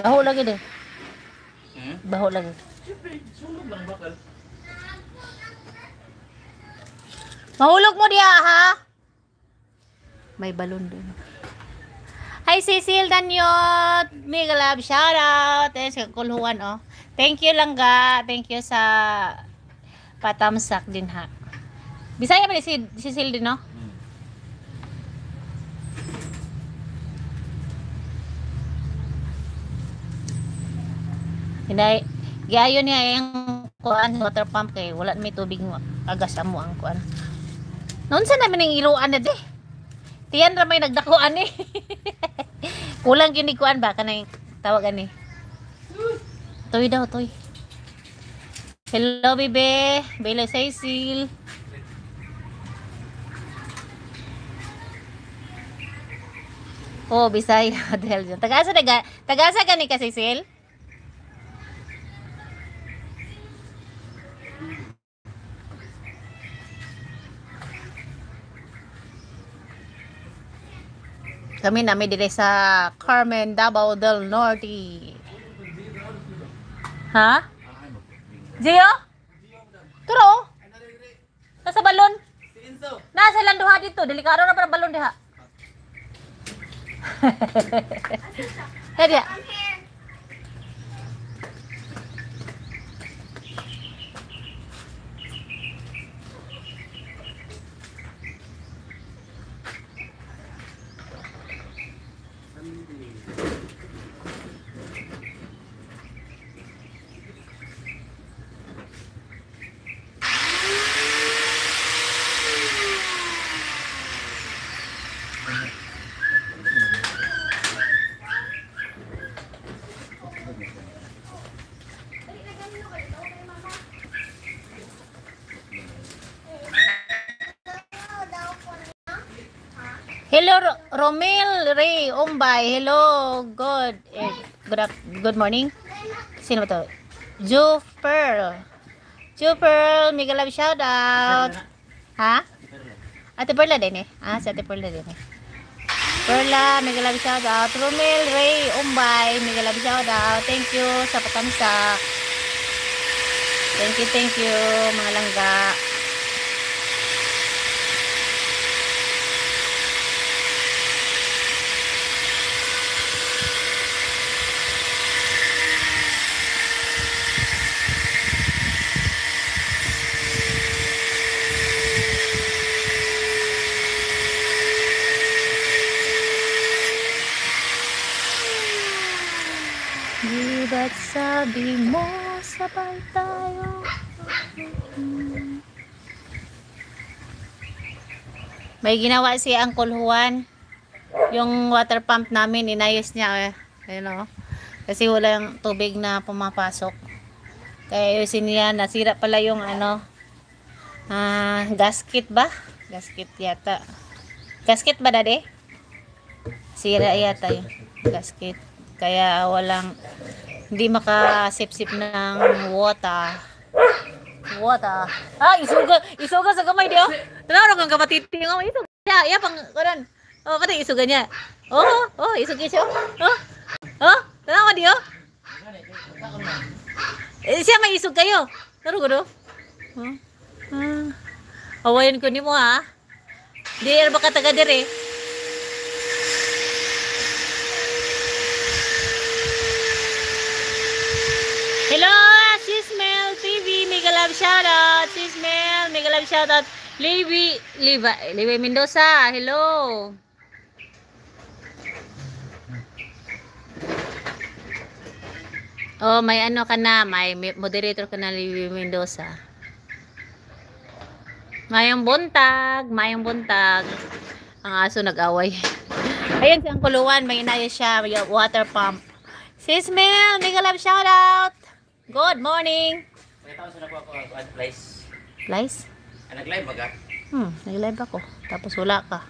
Baho lagi deh. Hmm? Baho lagi. Sulog lang bakal. Mahulog mo diya, ha? May balon doon. Hi, Cecil Danyot. Mega love shout out. Thanks sa kulhuan, oh. Thank you lang ga. Thank you sa patamsak din, ha. Bisaya ba ni si Cecil din, no? Hinay, giayon niya yung kuan water pump kay wala may tubig mo agas amo ang kuan. Noon sa namin ng iluan na de. Tiyan ra may nagdakuan eh. Kulang gyud ni kuan ba kanang tawagan ni. Toy daw toy. Hello bebe, Bella Cecil. Oh, Bisaya dahil dyan. Tagasa gani ka Cecil? Kami namin dire sa Carmen, Davao del Norte. Ha? Gio? Turo? Nasa balon? Nasa landuha dito. Delikado na para balon diha. Hedia. Hello Romel Ray Umbay. Hello. Good morning. Sino ba to? Jupearl. Jupearl, mega love shout out. Ha? Ate Perla din eh. Ah, si Ate Perla din eh. Perla, mega love shout out. Romel Ray Umbay, mega love shout out. Thank you sa patamsa. Thank you mga langga. Ba't sabi mo sabay tayo? May ginawa si Uncle Juan. Yung water pump namin, inayos niya. Ayun, kasi walang tubig na pumapasok. Kaya ayusin niya. Nasira pala yung gasket ba? Gasket yata. Gasket ba dade? Sira yata yung gasket. Kaya hindi makasip-sip ng water. Ah, isuga sa kamay diyo. Tanaw kang kapatiting mo isuga. Ya pang karon. Oh, pati isuga niya. Oh, isuga siya. Tanaw diyo. Siya may isug kayo. Taro gudo. Awayan ko nimo ha. Di ba ka taga dire? Hello, Sismel TV, mega love shoutout. Sismel, mega love shoutout. Levi Mendoza, hello. Oh, may ka na, may moderator ka na, Levi Mendoza. Mayong buntag. Ang aso nag-away. Ayun si Uncle Juan, may inayos siya, may water pump. Sismel, mega love shoutout. Good morning. May tao sa nakuha ko at place. Place? Nag-live ba ka? Nag-live ako. Tapos wala ka.